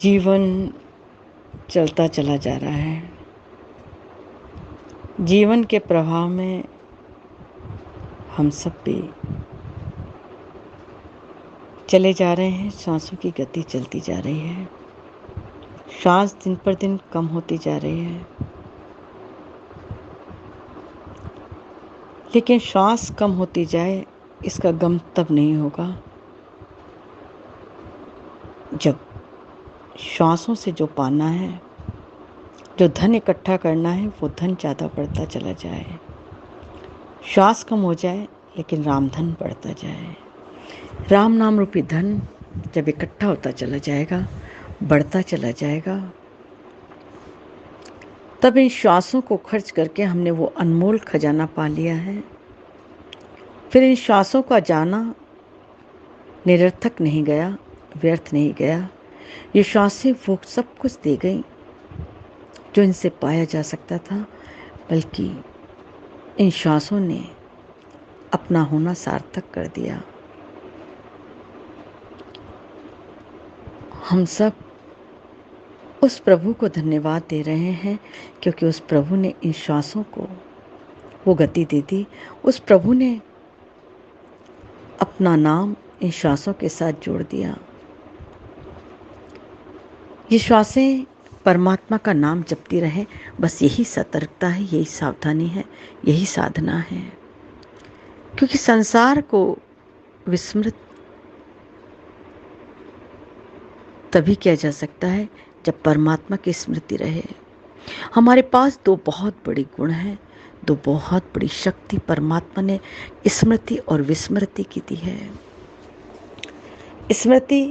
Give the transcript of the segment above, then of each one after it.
जीवन चलता चला जा रहा है। जीवन के प्रवाह में हम सब भी चले जा रहे हैं। सांसों की गति चलती जा रही है। सांस दिन पर दिन कम होती जा रही है। लेकिन सांस कम होती जाए इसका गम तब नहीं होगा जब श्वासों से जो पाना है, जो धन इकट्ठा करना है, वो धन ज़्यादा बढ़ता चला जाए। श्वास कम हो जाए लेकिन रामधन बढ़ता जाए। राम नाम रूपी धन जब इकट्ठा होता चला जाएगा, बढ़ता चला जाएगा, तब इन श्वासों को खर्च करके हमने वो अनमोल खजाना पा लिया है। फिर इन श्वासों का जाना निरर्थक नहीं गया, व्यर्थ नहीं गया। ये श्वासें वो सब कुछ दे गई जो इनसे पाया जा सकता था, बल्कि इन श्वासों ने अपना होना सार्थक कर दिया। हम सब उस प्रभु को धन्यवाद दे रहे हैं क्योंकि उस प्रभु ने इन श्वासों को वो गति दे दी। उस प्रभु ने अपना नाम इन श्वासों के साथ जोड़ दिया। ये श्वासें परमात्मा का नाम जपती रहे, बस यही सतर्कता है, यही सावधानी है, यही साधना है। क्योंकि संसार को विस्मृत तभी किया जा सकता है जब परमात्मा की स्मृति रहे। हमारे पास दो बहुत बड़ी गुण हैं, दो बहुत बड़ी शक्ति परमात्मा ने स्मृति और विस्मृति की दी है। स्मृति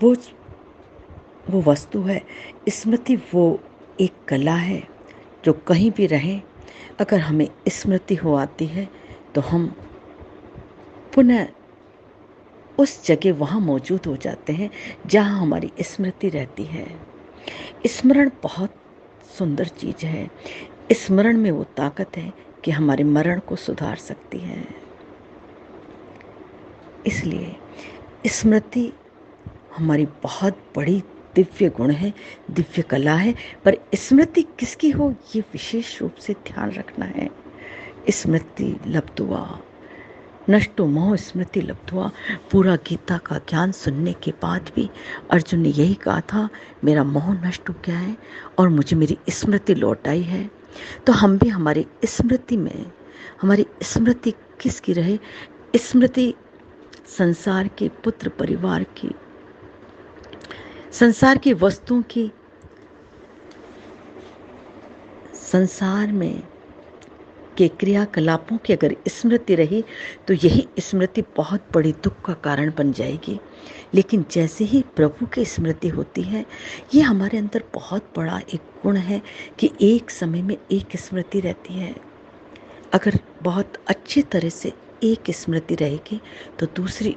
वो वस्तु है, स्मृति वो एक कला है जो कहीं भी रहे, अगर हमें स्मृति हो आती है तो हम पुनः उस जगह वहाँ मौजूद हो जाते हैं जहाँ हमारी स्मृति रहती है। स्मरण बहुत सुंदर चीज़ है। स्मरण में वो ताकत है कि हमारे मरण को सुधार सकती है। इसलिए स्मृति हमारी बहुत बड़ी दिव्य गुण है, दिव्य कला है। पर स्मृति किसकी हो ये विशेष रूप से ध्यान रखना है। स्मृति लब्ध्वा नष्टो मोह स्मृति लब्ध्वा। पूरा गीता का ज्ञान सुनने के बाद भी अर्जुन ने यही कहा था, मेरा मोह नष्ट हो गया है और मुझे मेरी स्मृति लौट आई है। तो हम भी हमारी स्मृति में, हमारी स्मृति किसकी रहे? स्मृति संसार के पुत्र परिवार की, संसार की वस्तुओं की, संसार में के क्रियाकलापों की अगर स्मृति रही तो यही स्मृति बहुत बड़ी दुख का कारण बन जाएगी। लेकिन जैसे ही प्रभु की स्मृति होती है, ये हमारे अंदर बहुत बड़ा एक गुण है कि एक समय में एक स्मृति रहती है। अगर बहुत अच्छी तरह से एक स्मृति रहेगी तो दूसरी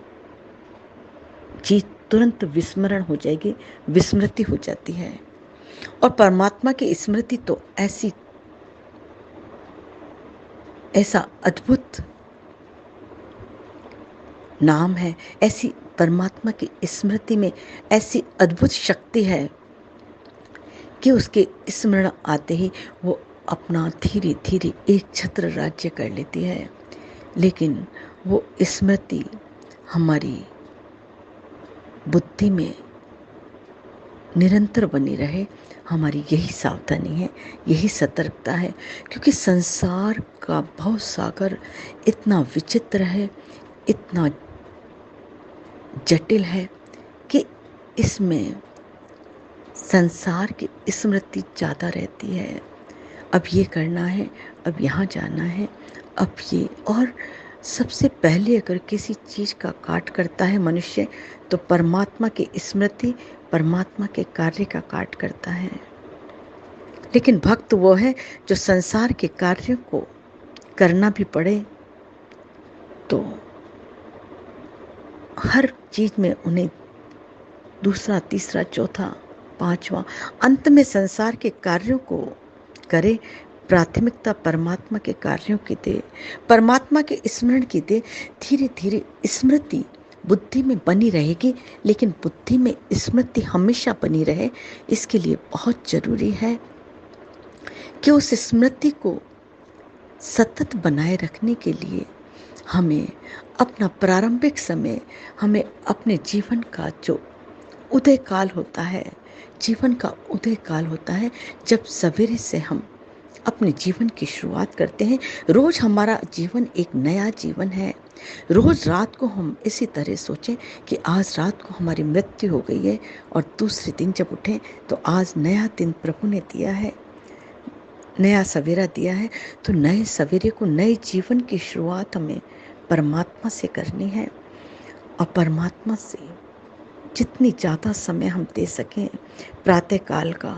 चीज तुरंत विस्मरण हो जाएगी, विस्मृति हो जाती है। और परमात्मा की स्मृति तो ऐसा अद्भुत नाम है, ऐसी परमात्मा की स्मृति में ऐसी अद्भुत शक्ति है कि उसके स्मरण आते ही वो अपना धीरे धीरे एक छत्र राज्य कर लेती है। लेकिन वो स्मृति हमारी बुद्धि में निरंतर बनी रहे, हमारी यही सावधानी है, यही सतर्कता है। क्योंकि संसार का भव सागर इतना विचित्र है, इतना जटिल है कि इसमें संसार की स्मृति ज़्यादा रहती है। अब ये करना है, अब यहाँ जाना है, अब ये। और सबसे पहले अगर किसी चीज़ का काट करता है मनुष्य तो परमात्मा की स्मृति, परमात्मा के कार्य का काट करता है। लेकिन भक्त वो है जो संसार के कार्यों को करना भी पड़े तो हर चीज में उन्हें दूसरा, तीसरा, चौथा, पांचवा, अंत में संसार के कार्यों को करे, प्राथमिकता परमात्मा के कार्यों की दे, परमात्मा के स्मरण की दे। धीरे धीरे स्मृति बुद्धि में बनी रहेगी, लेकिन बुद्धि में स्मृति हमेशा बनी रहे, इसके लिए बहुत जरूरी है कि उस स्मृति को सतत बनाए रखने के लिए हमें अपना प्रारंभिक समय, हमें अपने जीवन का जो उदय काल होता है, जीवन का उदय काल होता है, जब सवेरे से हम अपने जीवन की शुरुआत करते हैं। रोज हमारा जीवन एक नया जीवन है। रोज रात को हम इसी तरह सोचें कि आज रात को हमारी मृत्यु हो गई है, और दूसरे दिन जब उठें तो आज नया दिन प्रभु ने दिया है, नया सवेरा दिया है। तो नए सवेरे को, नए जीवन की शुरुआत हमें परमात्मा से करनी है, और परमात्मा से जितनी ज़्यादा समय हम दे सकें प्रातः काल का,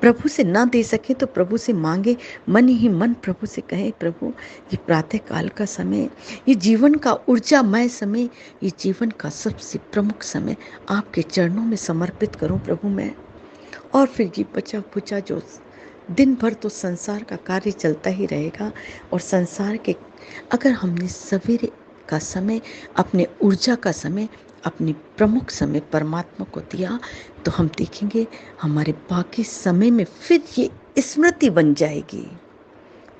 प्रभु से ना दे सके तो प्रभु से मांगे, मन ही मन प्रभु से कहें, प्रभु ये प्रातः काल का समय, ये जीवन का ऊर्जामय समय, ये जीवन का सबसे प्रमुख समय आपके चरणों में समर्पित करूं प्रभु मैं। और फिर ये बचा खुचा जो दिन भर तो संसार का कार्य चलता ही रहेगा, और संसार के अगर हमने सवेरे का समय, अपने ऊर्जा का समय, अपनी प्रमुख समय परमात्मा को दिया, तो हम देखेंगे हमारे बाकी समय में फिर ये स्मृति बन जाएगी।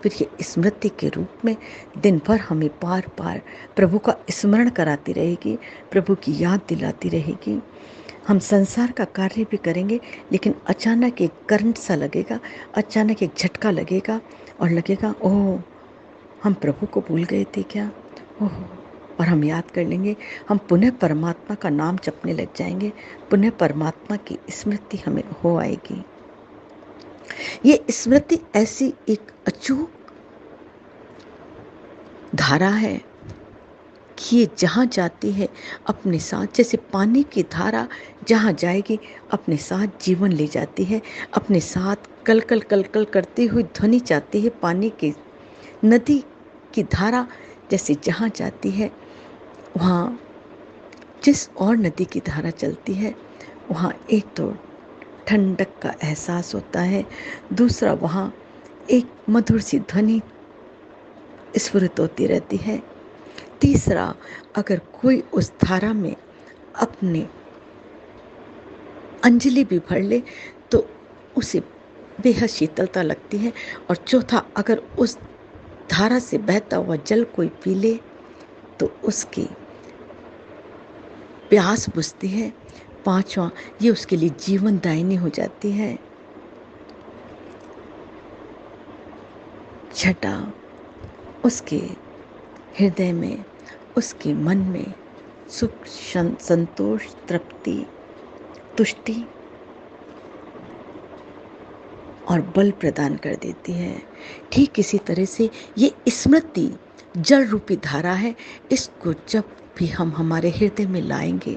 फिर ये स्मृति के रूप में दिन भर हमें बार बार प्रभु का स्मरण कराती रहेगी, प्रभु की याद दिलाती रहेगी। हम संसार का कार्य भी करेंगे, लेकिन अचानक एक करंट सा लगेगा, अचानक एक झटका लगेगा, और लगेगा ओह हम प्रभु को भूल गए थे क्या, ओह, और हम याद कर लेंगे, हम पुनः परमात्मा का नाम जपने लग जाएंगे, पुनः परमात्मा की स्मृति हमें हो आएगी। ये स्मृति ऐसी एक अचूक धारा है कि ये जहाँ जाती है अपने साथ, जैसे पानी की धारा जहाँ जाएगी अपने साथ जीवन ले जाती है, अपने साथ कल कल कल कल करती हुई ध्वनि जाती है। पानी की नदी की धारा जैसे जहाँ जाती है, वहाँ जिस और नदी की धारा चलती है वहाँ एक तो ठंडक का एहसास होता है, दूसरा वहाँ एक मधुर सी ध्वनि स्फुरित होती रहती है, तीसरा अगर कोई उस धारा में अपने अंजलि भी भर ले तो उसे बेहद शीतलता लगती है, और चौथा अगर उस धारा से बहता हुआ जल कोई पी ले तो उसकी प्यास बुझती है, पांचवा ये उसके लिए जीवनदायिनी हो जाती है, छठा उसके हृदय में, उसके मन में सुख, संतोष, तृप्ति, तुष्टि और बल प्रदान कर देती है। ठीक इसी तरह से ये स्मृति जल रूपी धारा है। इसको जब भी हम हमारे हृदय में लाएंगे,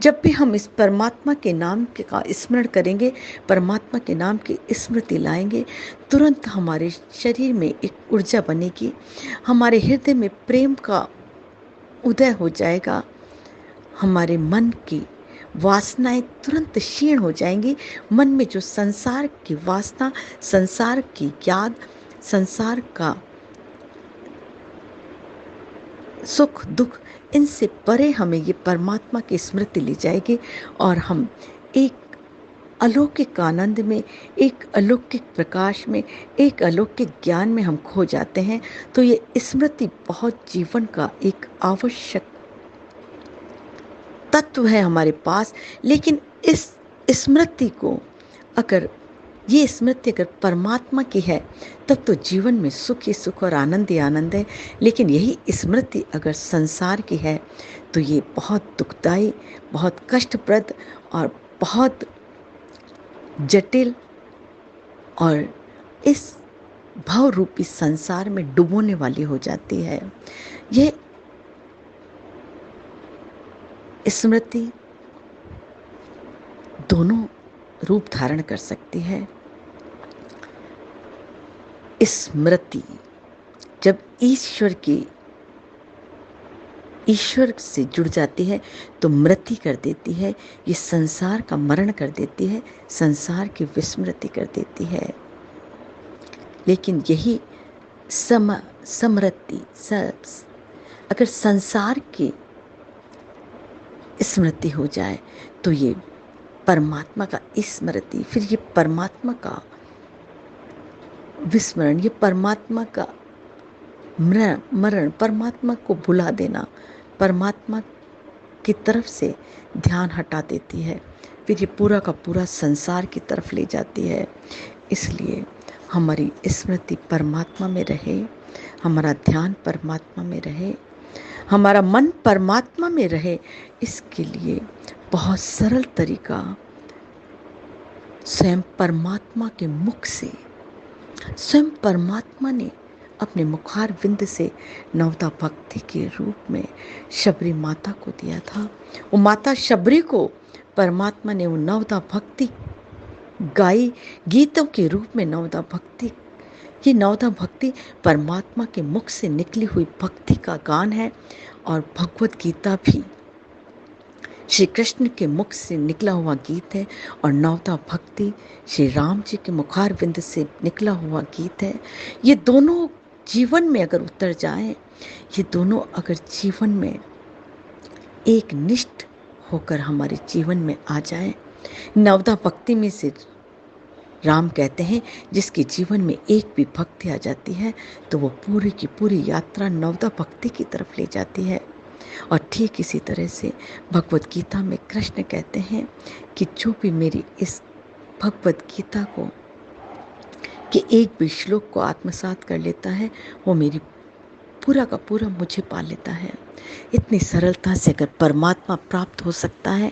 जब भी हम इस परमात्मा के नाम का स्मरण करेंगे, परमात्मा के नाम की स्मृति लाएंगे, तुरंत हमारे शरीर में एक ऊर्जा बनेगी, हमारे हृदय में प्रेम का उदय हो जाएगा, हमारे मन की वासनाएं तुरंत क्षीण हो जाएंगी। मन में जो संसार की वासना, संसार की याद, संसार का सुख दुख, इनसे परे हमें ये परमात्मा की स्मृति ले जाएगी, और हम एक अलौकिक आनंद में, एक अलौकिक प्रकाश में, एक अलौकिक ज्ञान में हम खो जाते हैं। तो ये स्मृति बहुत जीवन का एक आवश्यक तत्व है हमारे पास। लेकिन इस स्मृति को अगर ये स्मृति अगर परमात्मा की है तब तो जीवन में सुख ही सुख और आनंद ही आनंद है। लेकिन यही स्मृति अगर संसार की है तो ये बहुत दुखदाई, बहुत कष्टप्रद और बहुत जटिल, और इस भाव रूपी संसार में डुबोने वाली हो जाती है। ये स्मृति दोनों रूप धारण कर सकती है। स्मृति जब ईश्वर से जुड़ जाती है तो मृति कर देती है, ये संसार का मरण कर देती है, संसार की विस्मृति कर देती है। लेकिन यही समृति अगर संसार की स्मृति हो जाए तो ये परमात्मा का स्मृति, फिर ये परमात्मा का विस्मरण, ये परमात्मा का मरण, परमात्मा को भुला देना, परमात्मा की तरफ से ध्यान हटा देती है, फिर ये पूरा का पूरा संसार की तरफ ले जाती है। इसलिए हमारी स्मृति परमात्मा में रहे, हमारा ध्यान परमात्मा में रहे, हमारा मन परमात्मा में रहे। इसके लिए बहुत सरल तरीका, स्वयं परमात्मा के मुख से, स्वयं परमात्मा ने अपने मुखार विंद से नवदा भक्ति के रूप में शबरी माता को दिया था। वो माता शबरी को परमात्मा ने वो नवदा भक्ति गाई, गीतों के रूप में नवदा भक्ति, ये नवदा भक्ति परमात्मा के मुख से निकली हुई भक्ति का गान है। और भगवत गीता भी श्री कृष्ण के मुख से निकला हुआ गीत है, और नवदा भक्ति श्री राम जी के मुखार विंद से निकला हुआ गीत है। ये दोनों जीवन में अगर उतर जाए, ये दोनों अगर जीवन में एक निष्ठ होकर हमारे जीवन में आ जाए, नवदा भक्ति में से राम कहते हैं जिसके जीवन में एक भी भक्ति आ जाती है तो वो पूरी की पूरी यात्रा नवदा भक्ति की तरफ ले जाती है। और ठीक इसी तरह से भगवत गीता में कृष्ण कहते हैं कि जो भी मेरी इस भगवत गीता को कि एक भी श्लोक को आत्मसात कर लेता है, वो मेरी पूरा का पूरा मुझे पा लेता है। इतनी सरलता से अगर परमात्मा प्राप्त हो सकता है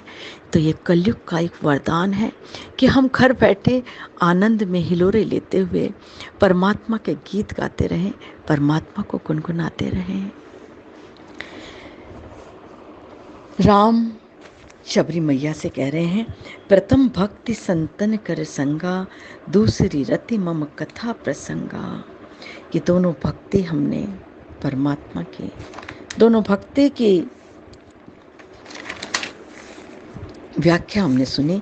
तो ये कलयुग का एक वरदान है कि हम घर बैठे आनंद में हिलोरे लेते हुए परमात्मा के गीत गाते रहें, परमात्मा को गुनगुनाते रहें। राम शबरी मैया से कह रहे हैं, प्रथम भक्ति संतन कर संगा, दूसरी रति मम कथा प्रसंगा। ये दोनों भक्ति हमने परमात्मा की, दोनों भक्ति की व्याख्या हमने सुनी।